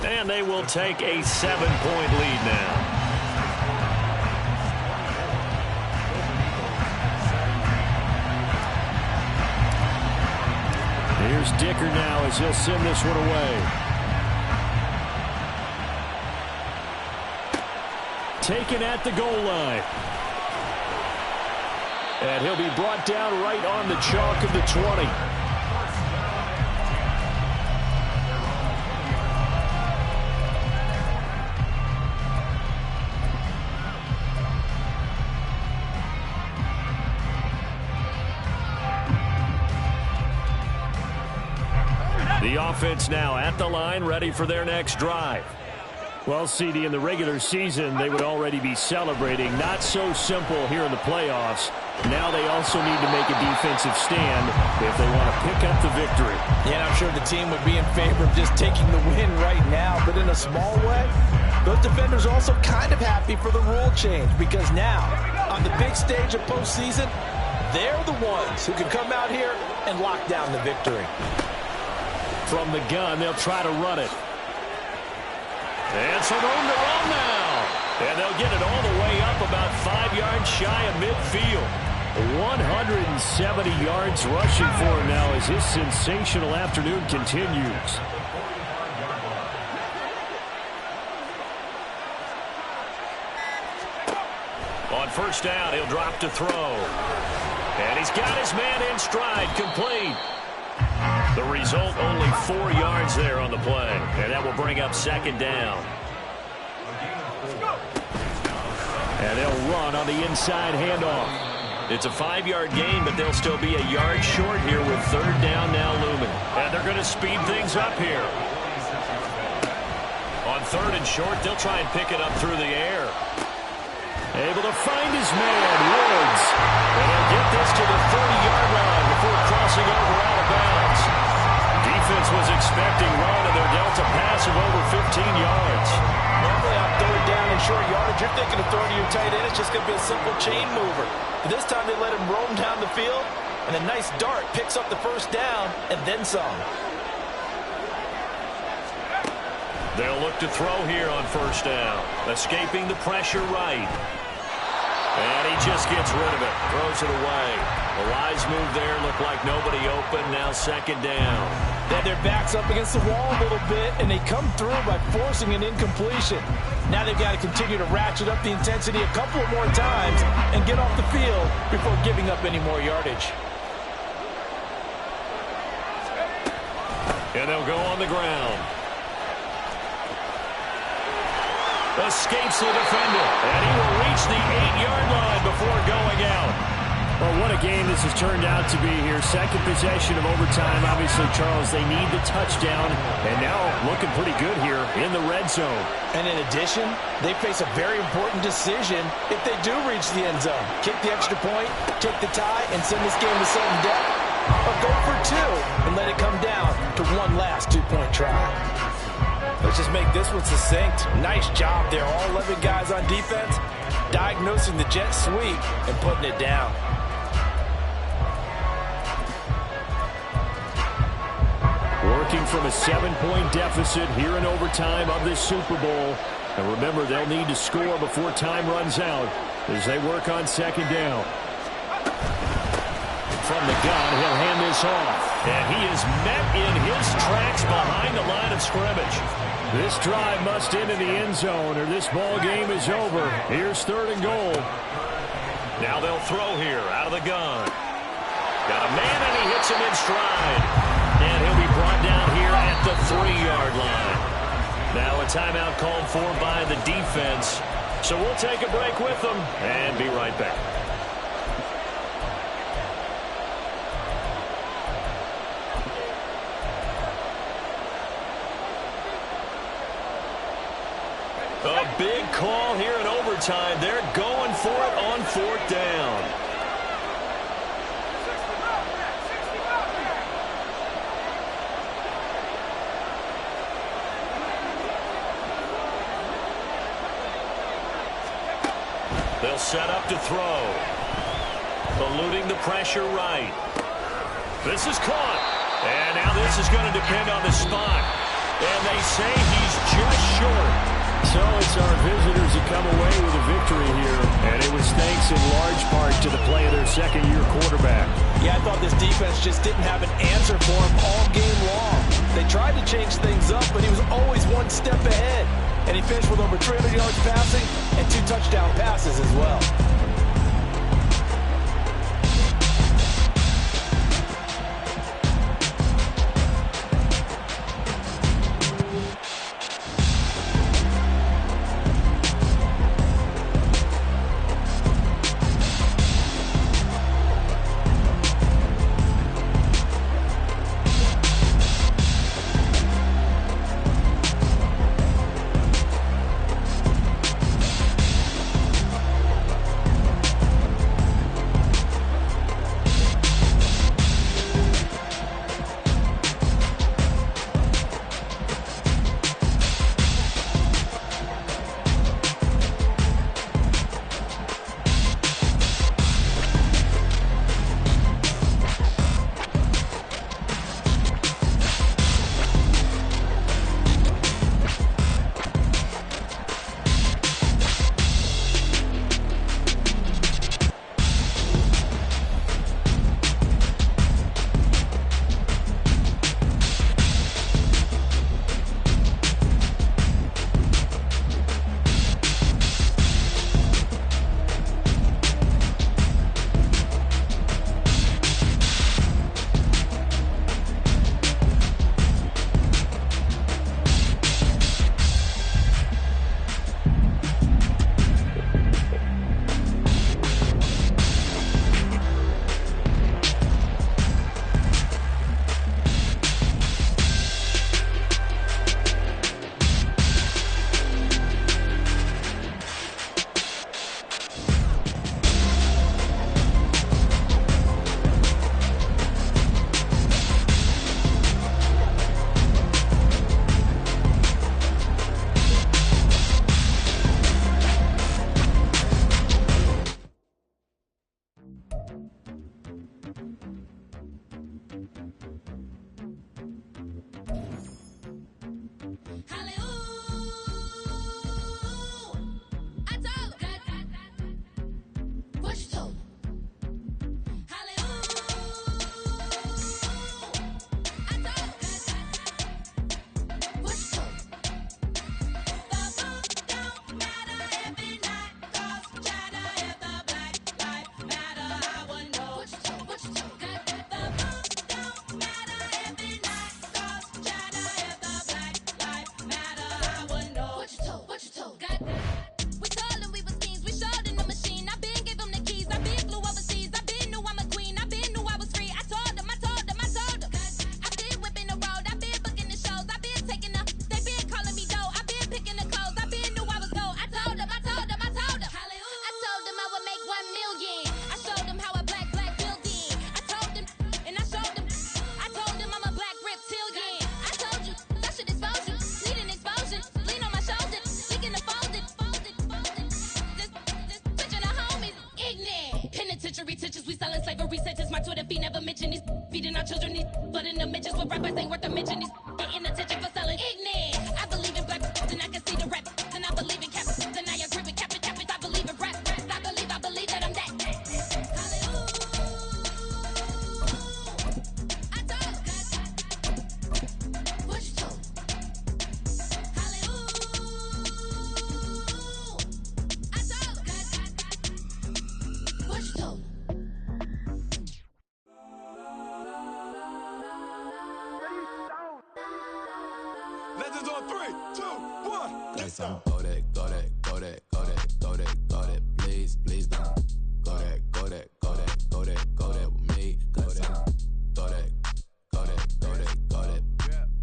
And they will take a 7-point lead now. Here's Dicker now as he'll send this one away. Taken at the goal line. And he'll be brought down right on the chalk of the 20. The offense now at the line, ready for their next drive. Well, CD, in the regular season, they would already be celebrating. Not so simple here in the playoffs. Now they also need to make a defensive stand if they want to pick up the victory. Yeah, I'm sure the team would be in favor of just taking the win right now, but in a small way, those defenders are also kind of happy for the rule change because now, on the big stage of postseason, they're the ones who can come out here and lock down the victory. From the gun, they'll try to run it. And some room to run now. And they'll get it all the way up about 5 yards shy of midfield. 170 yards rushing for him now as his sensational afternoon continues. On first down, he'll drop to throw. And he's got his man in stride, complete. The result, only 4 yards there on the play. And that will bring up second down. And they'll run on the inside handoff. It's a 5-yard gain, but they'll still be a yard short here with third down now looming. And they're going to speed things up here. On third and short, they'll try and pick it up through the air. Able to find his man, Woods. And he'll get this to the 30-yard line before crossing over out of bounds. Defense was expecting run, and they're dealt a pass of over 15 yards. Normally on third down and short yardage, you're thinking of throwing to your tight end. It's just going to be a simple chain mover. But this time they let him roam down the field, and a nice dart picks up the first down and then some. They'll look to throw here on first down. Escaping the pressure right. And he just gets rid of it. Throws it away. A wise move there. Looked like nobody open. Now second down. Then their backs up against the wall a little bit, and they come through by forcing an incompletion. Now they've got to continue to ratchet up the intensity a couple of more times and get off the field before giving up any more yardage. And they'll go on the ground. Escapes the defender, and he will reach the 8-yard line before going out. Well, what a game this has turned out to be here. Second possession of overtime. Obviously, Charles, they need the touchdown, and now looking pretty good here in the red zone. And in addition, they face a very important decision if they do reach the end zone. Kick the extra point, take the tie, and send this game to sudden death, or go for 2 and let it come down to one last 2-point try. Let's just make this one succinct. Nice job there. All 11 guys on defense diagnosing the jet sweep and putting it down. Working from a 7-point deficit here in overtime of this Super Bowl. And remember, they'll need to score before time runs out as they work on second down. From the gun, he'll hand this off. And he is met in his tracks behind the line of scrimmage. This drive must end in the end zone or this ball game is over. Here's third and goal. Now they'll throw here out of the gun. Got a man and he hits him in stride. And he'll be brought down here at the 3-yard line. Now a timeout called for by the defense. So we'll take a break with them and be right back. A big call here in overtime. They're going for it on 4th down. They'll set up to throw. Eluding the pressure right. This is caught. And now this is going to depend on the spot. And they say he's just short. So it's our visitors who come away with a victory here. And it was thanks in large part to the play of their second-year quarterback. Yeah, I thought this defense just didn't have an answer for him all game long. They tried to change things up, but he was always one step ahead. And he finished with over 300 yards passing and 2 touchdown passes as well. Legends on 3, 2, 1. Let's go. Go that, go that, go that, go that, go that, go that. Please, please don't. Go that, go that, go that, go that, go that with me. Go that, go that, go that, go that, go that,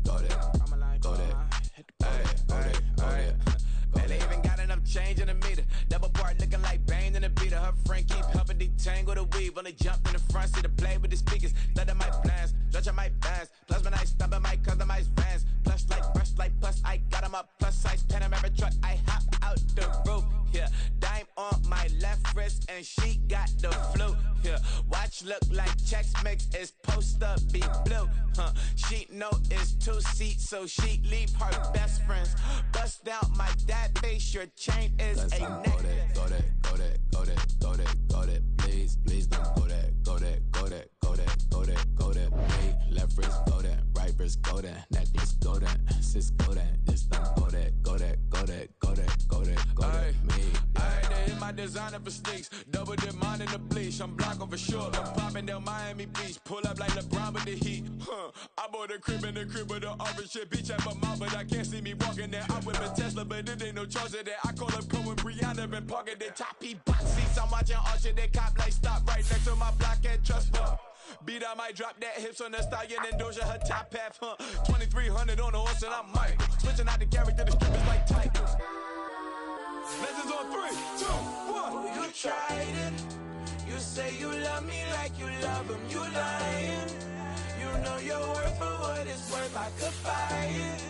go that, go that, go that, go that, go that. they jumped in the front seat to play with the speakers. Study my plans, judge my bands. Plus when I stop at my customized vans. Plush like brush like plus, I got 'em up. Plus size Panamera truck, I hop out the roof. Yeah, dime on my left wrist and she got the flu. Yeah, watch look like checks mix, is post up be blue. She know it's 2 seats, so she leave her best friends. Bust down my dad face, your chain is let's a neck. neck. Go that, go that, go that, go that, go that, please, please don't go that, go that, go that, go that, go that, go that, me, left wrist go that, right wrist go that, necklace go that, sis go that, this don't go that, go that, go that, go that, go that, go that, me. Alright, they hit my designer for sneaks. Double dip mine in the bleach. I'm block over short. I'm popping down Miami Beach. Pull up like LeBron with the heat. I bought a crib in the crib with the orange shit. Beach at my mouth, but I can't see me walking there. I whip a Tesla, but it ain't no charge of that. I call up Cohen, Brianna, been parking the top box seats. I'm watching Archer, they cop like stop right next to my block and trust me. Beat, I might drop that hips on the stallion and Doja, her top half, 2300 on the horse and I'm Mike. Switching out the character, the strip is like titles. Legends on 3, 2, 1. Oh, you tried it. You say you love me like you love him. You lying. You know your worth for what it's worth. I could buy it.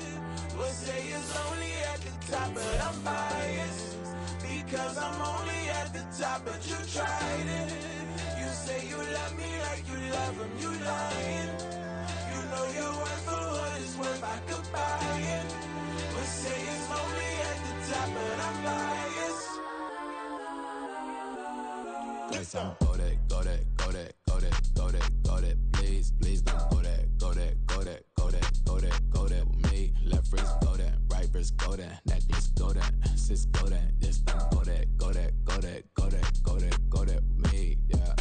We'll say it's only at the top, but I'm biased because I'm only at the top. But you tried it. You say you love me like you love him. You lying. You know your worth for what it's worth. I could buy it. We'll say it's only at the top, but I'm biased. Let's go that, go that, go that, go that, go that, go that, please, please don't go that, go that, go that, go that, go that, go that with me, left wrist go that, right wrist go that, necklace go that, sis go that, this don't go that, go that, go that, go that, go that, go that with me, yeah.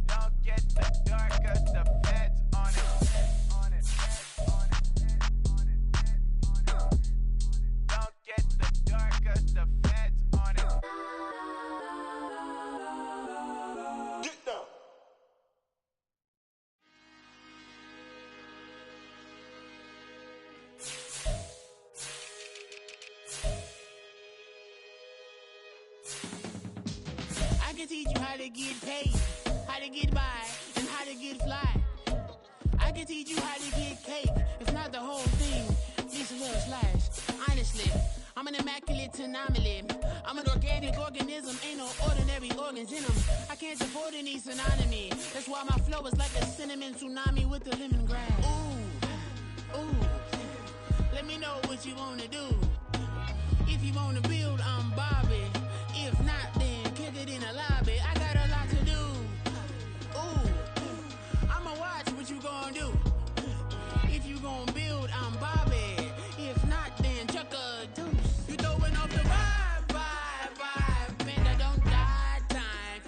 Don't get the dark, cause the feds on it. Don't get the dark, cause the feds on it. Get down. I can teach you how to get paid, how to get by, and how to get fly. I can teach you how to get cake, if not the whole thing, just a little slice. Honestly, I'm an immaculate anomaly. I'm an organic organism, ain't no ordinary organs in them. I can't afford any synonymy. That's why my flow is like a cinnamon tsunami with the lemongrass. Ooh, ooh, let me know what you wanna do. If you wanna build, I'm Bobby. If not, then kick it in the lobby. I got a lot to do. Ooh, I'ma watch what you gonna do. If you gonna build, I'm Bobby. If not, then chuck a deuce. You throwing off the vibe, vibe, vibe. Man, I don't die time.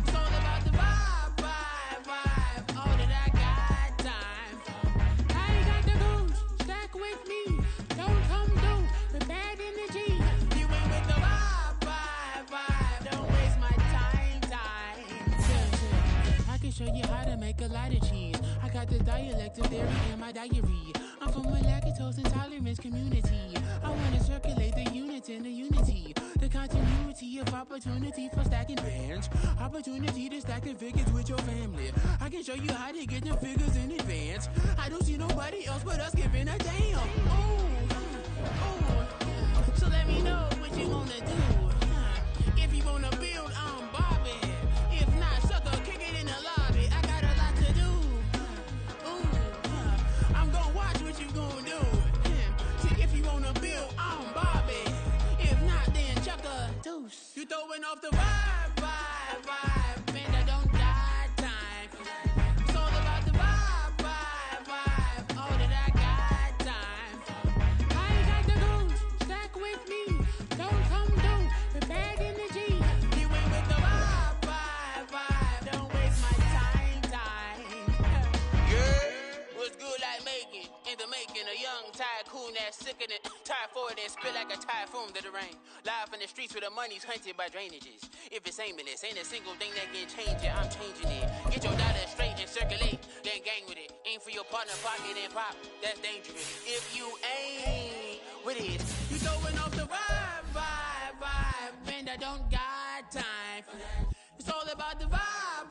It's all about the vibe, vibe, vibe. All that I got time. I ain't got the goose. Stack with me. Don't come through with bad energy. You ain't with the vibe, vibe, vibe. Don't waste my time, time. I can show you how to make a lot of cheese. I got the dialect of dairy in my diary. I'm from a lactose intolerance community. I wanna circulate the units and the unity. The continuity of opportunity for stacking bands. Opportunity to stack the figures with your family. I can show you how to get the figures in advance. I don't see nobody else but us giving a damn. Ooh, ooh. So let me know what you wanna do. If you wanna build, I'm Bobby. If not, sucker, kick it in the lobby. I got a lot to do. Ooh, I'm gonna watch what you gonna do. See, if you wanna build, I'm Bobby. If not, then chuck a deuce. You throwing off the vibe, vibe, vibe. Man, I don't die time. It's all about the vibe, vibe, vibe. All that I got time. I ain't got the goose. Stack with me. Don't come through with bad energy. You ain't with the vibe, vibe, vibe. Don't waste my time, time. Yeah, what's good like making? In the making, a young tycoon that's sickening. Tire forward and spit like a typhoon to the rain. Live in the streets where the money's hunted by drainages. If it's aimless, ain't a single thing that can change it. I'm changing it. Get your dollar straight and circulate, then gang with it. Aim for your partner pocket and pop. That's dangerous. If you ain't with it, you throwing off the vibe, vibe, vibe. Man, I don't got time for that. It's all about the vibe,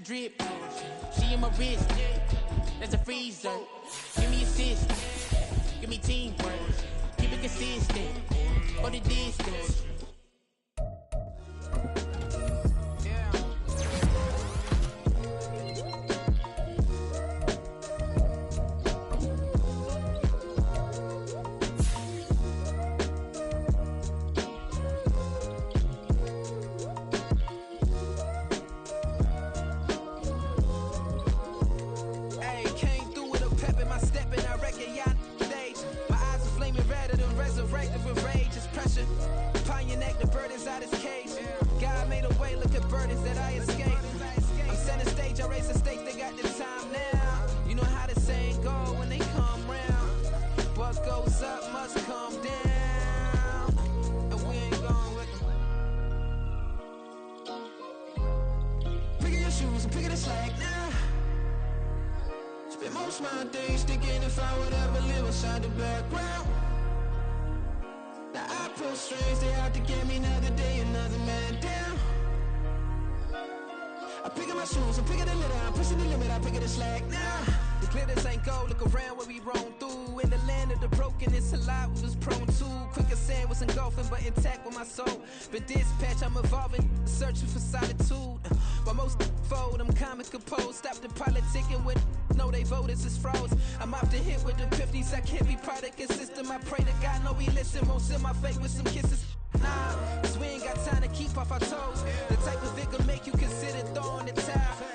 drip. She in my wrist. That's a freezer. Give me assist. Give me teamwork. Keep it consistent. Go the distance. My days thinking if I would ever live inside the background. Now I pull strings, they out to get me another day, another man down. I pick up my shoes, I'm picking the litter, I'm pushing the limit, I pick up the slack now. The glitters ain't gold, look around where we roam through. In the land of the broken, it's a lot we was prone to. Quicker sand was engulfing, but intact with my soul. Been dispatched, I'm evolving, searching for solitude. While most fold, I'm comic composed. Stop the politicking with no, they voters is froze. I'm often hit with the 50s, I can't be product system. I pray to God, no, he listen. Won't send my fate with some kisses. Nah, cause we ain't got time to keep off our toes. The type of vigor make you consider throwing the towel.